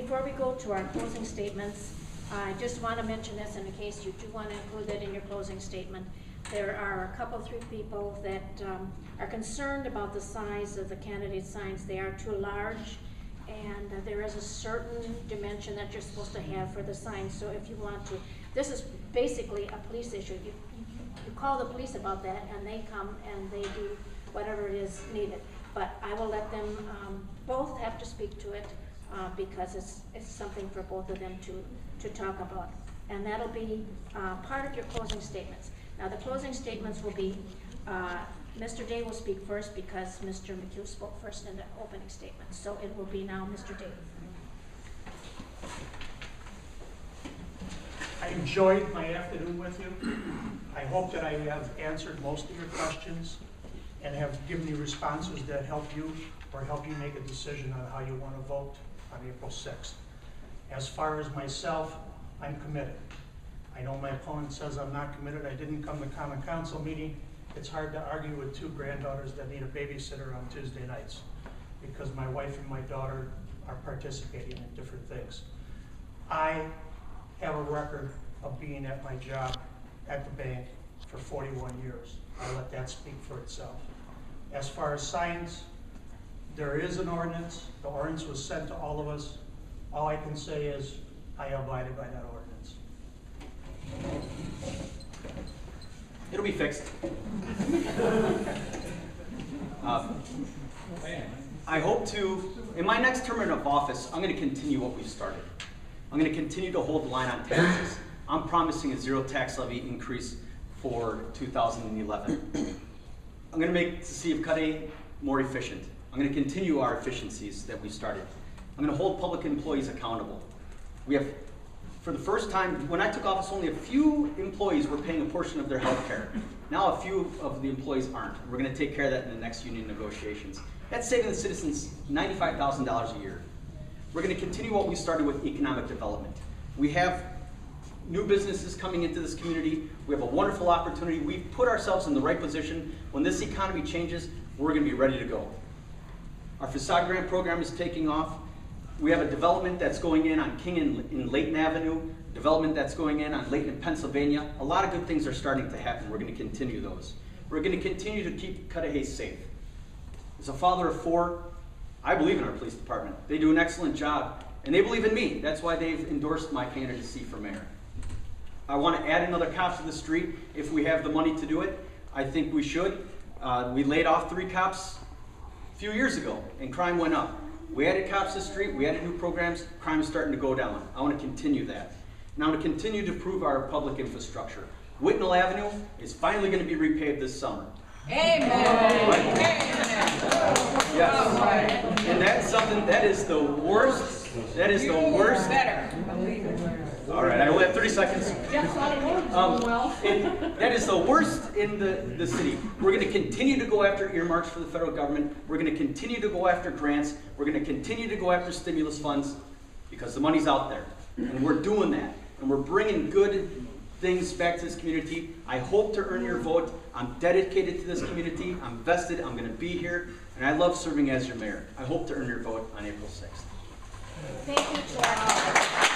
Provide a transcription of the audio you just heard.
before we go to our closing statements, I just want to mention this in case you do want to include it in your closing statement. There are a couple, 3 people that are concerned about the size of the candidate signs. They are too large, and there is a certain dimension that you're supposed to have for the signs. So if you want to, this is basically a police issue. You call the police about that, and they come and they do whatever it is needed. But I will let them both have to speak to it because it's something for both of them to talk about. And that'll be part of your closing statements. Now the closing statements will be, Mr. Day will speak first because Mr. McHugh spoke first in the opening statement. So it will be now Mr. Day. I enjoyed my afternoon with you. I hope that I have answered most of your questions and have given you responses that help you or help you make a decision on how you want to vote on April 6th. As far as myself, I'm committed. I know my opponent says I'm not committed. I didn't come to common council meeting. It's hard to argue with 2 granddaughters that need a babysitter on Tuesday nights because my wife and my daughter are participating in different things. I have a record of being at my job at the bank for 41 years. I'll let that speak for itself. As far as signs, there is an ordinance. The ordinance was sent to all of us. All I can say is I abided by that ordinance. It'll be fixed. I hope to, in my next term of office, I'm going to continue what we've started. I'm going to continue to hold the line on taxes. I'm promising a 0 tax levy increase for 2011. I'm going to make the city of Cudahy more efficient. I'm going to continue our efficiencies that we started. I'm going to hold public employees accountable. We have, for the first time, when I took office, only a few employees were paying a portion of their health care. Now a few of the employees aren't. We're going to take care of that in the next union negotiations. That's saving the citizens $95,000 a year. We're going to continue what we started with economic development. We have new businesses coming into this community. We have a wonderful opportunity. We've put ourselves in the right position. When this economy changes, we're going to be ready to go. Our facade grant program is taking off. We have a development that's going in on King and Layton Avenue, development that's going in on Layton and Pennsylvania. A lot of good things are starting to happen. We're going to continue those. We're going to continue to keep Cudahy safe. As a father of 4, I believe in our police department. They do an excellent job, and they believe in me. That's why they've endorsed my candidacy for mayor. I want to add another cop to the street if we have the money to do it. I think we should. We laid off 3 cops a few years ago, and crime went up. We added cops to the street, we added new programs, crime is starting to go down. I want to continue that. And I want to continue to improve our public infrastructure. Whitnell Avenue is finally going to be repaved this summer. Amen. Right? Amen. Yes. Right. And that's something that is the worst. That is the worst. Better. All right, I only have 30 seconds. That is the worst in the city. We're going to continue to go after earmarks for the federal government. We're going to continue to go after grants. We're going to continue to go after stimulus funds because the money's out there. And we're doing that. And we're bringing good things back to this community. I hope to earn your vote. I'm dedicated to this community. I'm vested. I'm going to be here. And I love serving as your mayor. I hope to earn your vote on April 6th. Thank you, Chair.